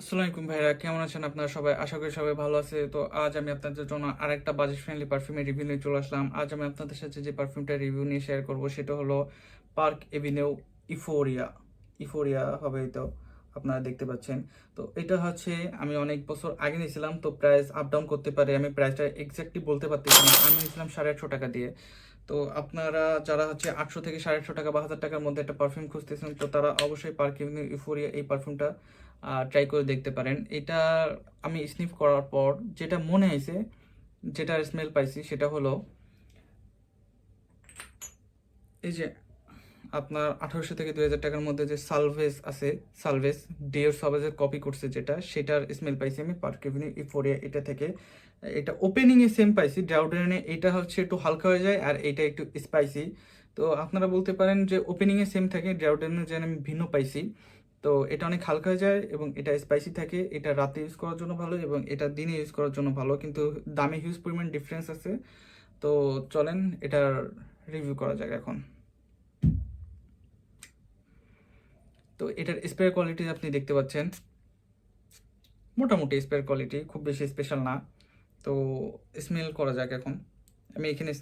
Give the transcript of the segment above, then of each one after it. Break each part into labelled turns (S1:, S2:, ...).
S1: আসসালামু আলাইকুম ভাইরা, কেমন আছেন আপনারা সবাই? আশা করি সবাই ভালো আছে। তো আজ আমি আপনাদের জন্য আরেকটা বাজেট ফ্রেন্ডলি পারফিউমের রিভিউ নিয়ে চলে আসলাম। আজ আমি আপনাদের সাথে যে পারফিউমটা রিভিউ নিয়ে শেয়ার করব সেটা হলো পার্ক এভিনিউ ইফোরিয়া। ইফোরিয়া হবে, তো আপনারা দেখতে পাচ্ছেন। তো এটা হচ্ছে আমি অনেক বছর আগে নিয়েছিলাম, তো প্রাইস আপ ডাউন করতে পারে, আমি প্রাইসটা এক্স্যাক্টলি বলতে পারতেছি না। আমি নিয়েছিলাম 850 টাকা দিয়ে। তো আপনারা যারা হচ্ছে 800 থেকে 850 টাকা বা 1000 টাকার মধ্যে একটা পারফিউম খুঁজতেছেন, তো তারা অবশ্যই পার্ক এভিনিউ ইফোরিয়া এই পারফিউমটা ট্রাই করে দেখতে পারেন। এটা আমি স্নিফ করার পর যেটা মনে হয়েছে, যেটা স্মেল পাইছি সেটা হলো এই যে আপনার 1800 থেকে 2000 টাকার মধ্যে যে সালভেজ আছে, সালভেজ ডিওর সালভেজের কপি করছে যেটা, সেটার স্মেল পাইছি আমি পার্ক এভিনিউ ইফোরিয়া এটা থেকে। এটা ওপেনিং এ সেম পাইছি, ডাউডেনে এটা হচ্ছে একটু হালকা হয়ে যায় আর এটা একটু স্পাইসি। তো আপনারা বলতে পারেন যে ওপেনিং এ সেম থাকে, ডাউডেনে যেন আমি ভিন্ন পাইছি। তো এটা অনেক হালকা হয়ে যায় এবং এটা স্পাইসি থাকে। এটা রাতে ইউজ করার জন্য ভালো এবং এটা দিনে ইউজ করার জন্য ভালো, কিন্তু দামে হিউজ পরিমাণ ডিফারেন্স আছে। তো চলেন এটার রিভিউ করা যাক এখন। তো এটার স্প্রে কোয়ালিটি আপনি দেখতে পাচ্ছেন, মোটামুটি স্প্রে কোয়ালিটি, খুব বেশি স্পেশাল না। তো স্মেল করা যাক এখন। আমি এখানে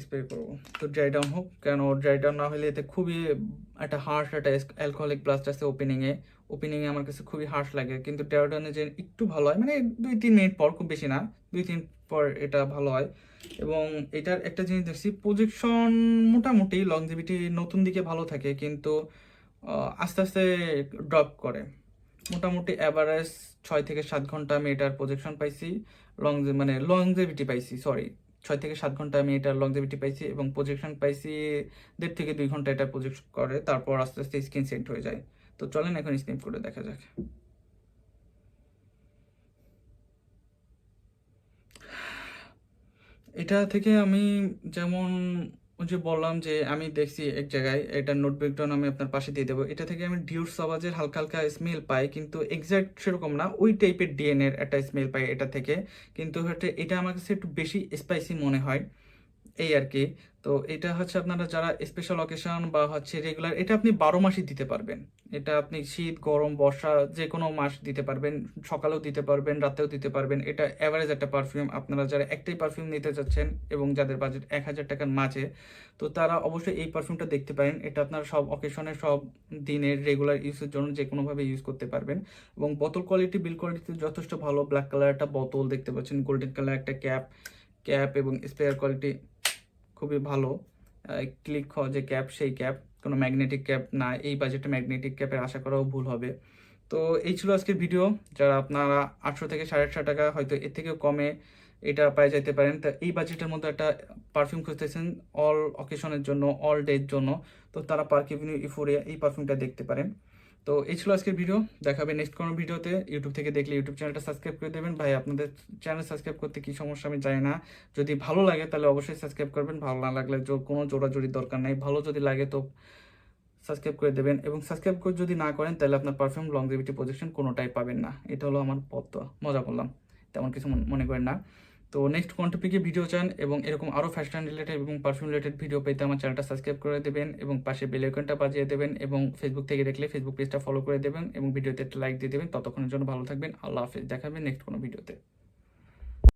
S1: স্প্রে করবো, তো ড্রাই ডাউন হোক, কেন ড্রাই ডাউন না হলে এতে খুবই একটা হার্শ একটা অ্যালকোহলিক ব্লাস্ট আছে ওপেনিংয়ে আমার কাছে খুবই হার্শ লাগে, কিন্তু ড্রাই ডাউনে যে একটু ভালো হয়, মানে 2-3 মিনিট পর, খুব বেশি না, 2-3 পর এটা ভালো হয়। এবং এটার একটা জিনিস দেখছি, প্রজেকশন মোটামুটি লংজিভিটি নতুন দিকে ভালো থাকে, কিন্তু আস্তে আস্তে ড্রপ করে। মোটামুটি অ্যাভারেজ 6 থেকে 7 ঘন্টা আমি এটার প্রজেকশন পাইছি, মানে লংজেভিটি পাইছি, সরি, 6 থেকে 7 ঘন্টা আমি এটার লংজেভিটি পাইছি এবং প্রজেকশন পাইছি 1.5 থেকে 2 ঘন্টা এটা প্রজেক্ট করে, তারপর আস্তে আস্তে স্কিন সেট হয়ে যায়। তো চলেন এখন স্নিপ করে দেখা যাক। এটা থেকে আমি যেমন ওই যে বললাম যে আমি দেখছি এক জায়গায়, এটা নোট ব্রেকডাউন আমি আপনার পাশে দিয়ে দেবো, এটা থেকে আমি ডিউর সাবাজের হালকা হালকা স্মেল পাই, কিন্তু এক্সাক্ট সেরকম না, ওই টাইপের ডিএনএর একটা স্মেল পাই এটা থেকে। কিন্তু হচ্ছে এটা আমার কাছে একটু বেশি স্পাইসি মনে হয়, এই আর কি। তো এটা হচ্ছে আপনারা যারা স্পেশাল অকেশন বা হচ্ছে রেগুলার, এটা আপনি 12 মাসই দিতে পারবেন। এটা আপনি শীত গরম বর্ষা যে কোনো মাস দিতে পারবেন, সকালেও দিতে পারবেন, রাতেও দিতে পারবেন। এটা অ্যাভারেজ একটা পারফিউম, আপনারা যারা একটাই পারফিউম নিতে চাচ্ছেন এবং যাদের বাজেট 1000 টাকার মাঝে, তো তারা অবশ্যই এই পারফিউমটা দেখতে পারেন। এটা আপনার সব অকেশনে, সব দিনের রেগুলার ইউজের জন্য যে কোনোভাবে ইউজ করতে পারবেন। এবং বোতল কোয়ালিটি, বিল কোয়ালিটি যথেষ্ট ভালো। ব্ল্যাক কালার একটা বোতল দেখতে পাচ্ছেন, গোল্ডেন কালার একটা ক্যাপ, এবং স্পেয়ার কোয়ালিটি খুবই ভালো। ক্লিক যে ক্যাপ, সেই ক্যাপ কোনো ম্যাগনেটিক ক্যাপ না, এই বাজেটে ম্যাগনেটিক ক্যাপের আশা করাও ভুল হবে। তো এই ছিল আজকের ভিডিও। যারা আপনারা 800 থেকে 850 টাকা, হয়তো এর থেকেও কমে এটা পাই যেতে পারেন, তা এই বাজেটের মধ্যে একটা পারফিউম খুঁজতেছেন অল অকেশনের জন্য, অল ডের জন্য, তো তারা পার্ক এভিনিউ ইফোরিয়া এই পারফিউমটা দেখতে পারেন। তো এই ছিল আজকের ভিডিও, দেখাবে নেক্সট কোনো ভিডিওতে। ইউটিউব থেকে দেখলে ইউটিউব চ্যানেলটা সাবস্ক্রাইব করে দেবেন। ভাই আপনাদের চ্যানেল সাবস্ক্রাইব করতে কি সমস্যা আমি জানি না, যদি ভালো লাগে তাহলে অবশ্যই সাবস্ক্রাইব করবেন, ভালো না লাগলে কোনো জোরাজোরির দরকার নাই, ভালো যদি লাগে তো সাবস্ক্রাইব করে দেবেন। এবং সাবস্ক্রাইব করে যদি না করেন তাহলে আপনার পারফিউম লংজিভিটি পজিশন কোনোটাই পাবেন না। এটা হলো আমার পথ, মজা করলাম, তেমন কিছু মনে করেন না। তো নেক্সট কোন টপিকে ভিডিও চান এবং এরকম আরও ফ্যাশন রিলেটেড এবং পারফিউম রিলেটেড ভিডিও পেতে আমার চ্যানেলটা সাবস্ক্রাইব করে দেবেন এবং পাশে বেল আইকনটা বাজিয়ে দেবেন, এবং ফেসবুক থেকে দেখলে ফেসবুক পেজটা ফলো করে দেবেন এবং ভিডিওতে একটা লাইক দিয়ে দেবেন। ততক্ষণের জন্য ভালো থাকবেন, আল্লাহ হাফেজ, দেখাবেন নেক্সট কোনো ভিডিওতে।